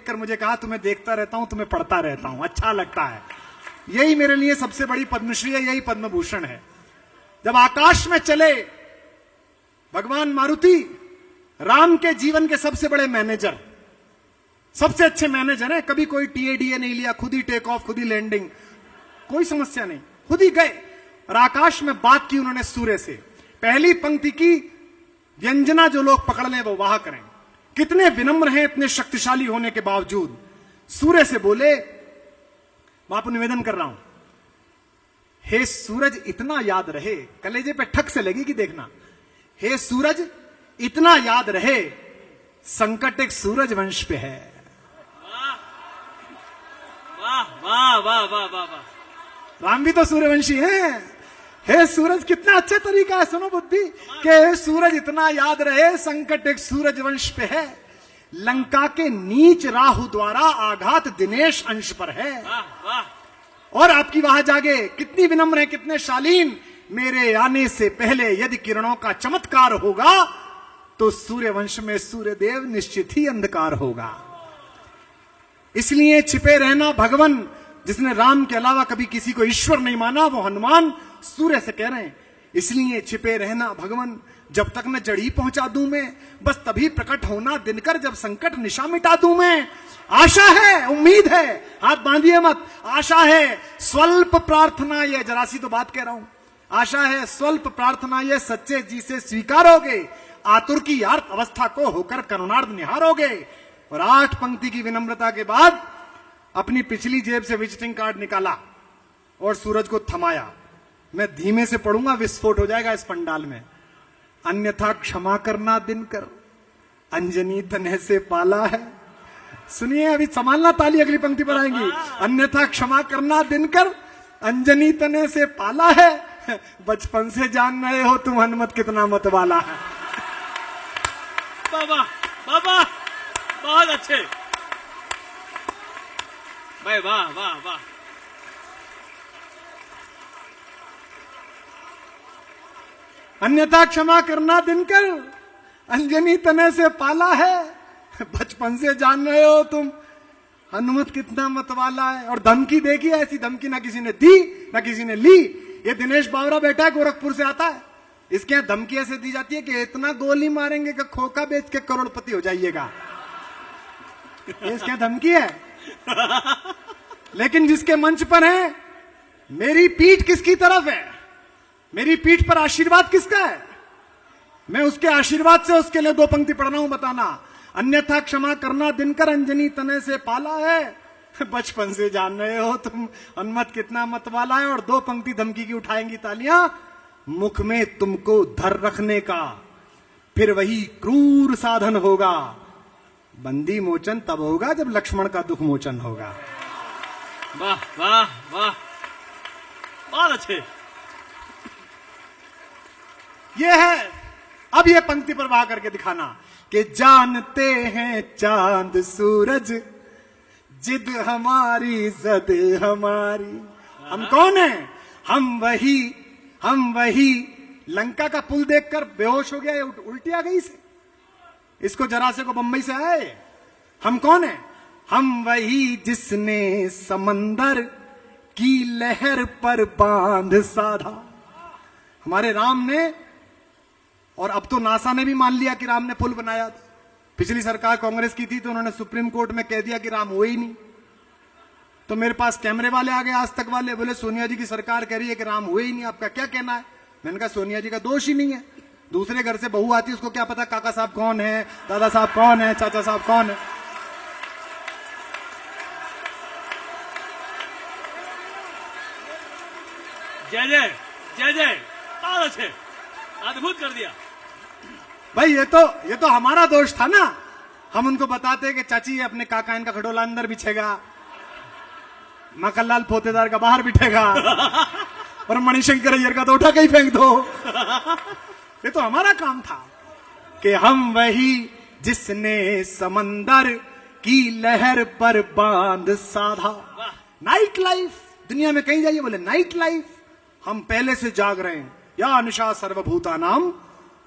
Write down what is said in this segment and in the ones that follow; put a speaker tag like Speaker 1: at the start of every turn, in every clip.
Speaker 1: देखकर मुझे कहा तुम्हें देखता रहता हूं, तुम्हें पढ़ता रहता हूं, अच्छा लगता है। यही मेरे लिए सबसे बड़ी पद्मश्री है, यही पद्म भूषण है। जब आकाश में चले भगवान मारुति, राम के जीवन के सबसे बड़े मैनेजर, सबसे अच्छे मैनेजर हैं। कभी कोई टीएडीए नहीं लिया, खुद ही टेक ऑफ, खुद ही लैंडिंग, कोई समस्या नहीं, खुद ही गए और आकाश में बात की उन्होंने सूर्य से। पहली पंक्ति की व्यंजना जो लोग पकड़ लें वो वाह करें। कितने विनम्र हैं इतने शक्तिशाली होने के बावजूद। सूर्य से बोले, मैं आपको निवेदन कर रहा हूं, हे सूरज इतना याद रहे, कलेजे पे ठक से लगेगी देखना, हे सूरज इतना याद रहे, संकट एक सूरज वंश पे है।
Speaker 2: वाह वाह वाह वाह वाह वाह,
Speaker 1: राम भी तो सूर्यवंशी हैं। हे सूरज, कितना अच्छा तरीका है, सुनो बुद्धि, कि हे सूरज इतना याद रहे, संकट एक सूरज वंश पे है, लंका के नीच राहु द्वारा आघात दिनेश अंश पर है।
Speaker 2: वाह वाह,
Speaker 1: और आपकी वहां जागे, कितनी विनम्र है, कितने शालीन, मेरे आने से पहले यदि किरणों का चमत्कार होगा तो सूर्यवंश में सूर्यदेव निश्चित ही अंधकार होगा। इसलिए छिपे रहना भगवान, जिसने राम के अलावा कभी किसी को ईश्वर नहीं माना, वो हनुमान सूर्य से कह रहे हैं, इसलिए छिपे रहना भगवान, जब तक न जड़ी पहुंचा दूं मैं, बस तभी प्रकट होना दिनकर, जब संकट निशा मिटा दूं मैं। आशा है, उम्मीद है, हाथ बांधिए मत, आशा है, स्वल्प प्रार्थना ये, जरा सी तो बात कह रहा हूं, आशा है स्वल्प प्रार्थना ये, सच्चे जी से स्वीकारोगे, आतुर की यार्थ अवस्था को होकर करुणार्थ निहारोगे। और 8 पंक्ति की विनम्रता के बाद अपनी पिछली जेब से विजिटिंग कार्ड निकाला और सूरज को थमाया। मैं धीमे से पढ़ूंगा, विस्फोट हो जाएगा इस पंडाल में। अन्यथा क्षमा करना दिनकर, अंजनी तने से पाला है। सुनिए, अभी संभालना ताली, अगली पंक्ति पर आएंगी। अन्यथा क्षमा करना दिनकर, अंजनी तने से पाला है, बचपन से जान रहे हो तुम हनुमत कितना मत वाला है।
Speaker 2: बाबा बाबा, बहुत अच्छे भाई, वाह वाह वाह।
Speaker 1: अन्यथा क्षमा करना दिनकर, अंजनी तने से पाला है, बचपन से जान रहे हो तुम हनुमत कितना मतवाला है। और धमकी देखी, ऐसी धमकी ना किसी ने दी ना किसी ने ली। ये दिनेश बावरा बैठा है, गोरखपुर से आता है, इसके यहां धमकी ऐसे दी जाती है कि इतना गोली मारेंगे कि खोखा बेच के करोड़पति हो जाइएगा। ये इसके यहां धमकी है। लेकिन जिसके मंच पर है, मेरी पीठ किसकी तरफ है, मेरी पीठ पर आशीर्वाद किसका है, मैं उसके आशीर्वाद से उसके लिए 2 पंक्ति पढ़ रहा हूं, बताना। अन्यथा क्षमा करना दिनकर, अंजनी तने से पाला है, बचपन से जान रहे हो तुम हनुमत कितना मत वाला है। और 2 पंक्ति धमकी की उठाएंगी तालियां, मुख में तुमको धर रखने का फिर वही क्रूर साधन होगा, बंदी मोचन तब होगा जब लक्ष्मण का दुख मोचन होगा।
Speaker 2: वाह वाह वाह, बहुत अच्छे।
Speaker 1: ये है, अब ये पंक्ति पर वाह करके दिखाना कि जानते हैं चांद सूरज, जिद हमारी जद हमारी। हम कौन है, हम वही। लंका का पुल देखकर बेहोश हो गया, उल्टी आ गई इसे, इसको जरा से को बंबई से आए। हम कौन है, हम वही जिसने समंदर की लहर पर बांध साधा। हमारे राम ने, और अब तो नासा ने भी मान लिया कि राम ने पुल बनाया। पिछली सरकार कांग्रेस की थी तो उन्होंने सुप्रीम कोर्ट में कह दिया कि राम हुए ही नहीं। तो मेरे पास कैमरे वाले आ गए, आज तक वाले, बोले सोनिया जी की सरकार कह रही है कि राम हुए ही नहीं, आपका क्या कहना है। मैंने कहा सोनिया जी का दोष ही नहीं है, दूसरे घर से बहू आती है, उसको क्या पता काका साहब कौन है, दादा साहब कौन है, चाचा साहब कौन है।
Speaker 2: जय जय जय जय, बहुत अच्छे, अद्भुत कर दिया
Speaker 1: भाई। ये तो हमारा दोष था ना, हम उनको बताते कि चाची अपने काका इनका खटोला अंदर बिछेगा, मक्खनलाल पोतेदार का बाहर बिठेगा, और मणिशंकर अय्यर का तो उठा के ही फेंक दो। ये तो हमारा काम था कि हम वही जिसने समंदर की लहर पर बांध साधा। नाइट लाइफ, दुनिया में कहीं जाइए बोले नाइट लाइफ, हम पहले से जाग रहे हैं। या अनुषा सर्वभूता नाम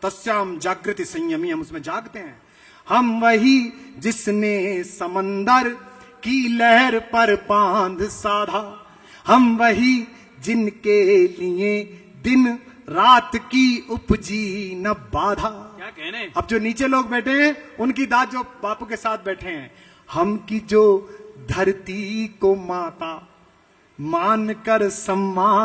Speaker 1: तस्याम जागृति संयमी, हम उसमें जागते हैं। हम वही जिसने समंदर की लहर पर बांध साधा, हम वही जिनके लिए दिन रात की उपजी न बाधा।
Speaker 2: क्या कहने।
Speaker 1: अब जो नीचे लोग बैठे हैं उनकी दाद जो बापू के साथ बैठे हैं, हम की जो धरती को माता मान कर सम्मान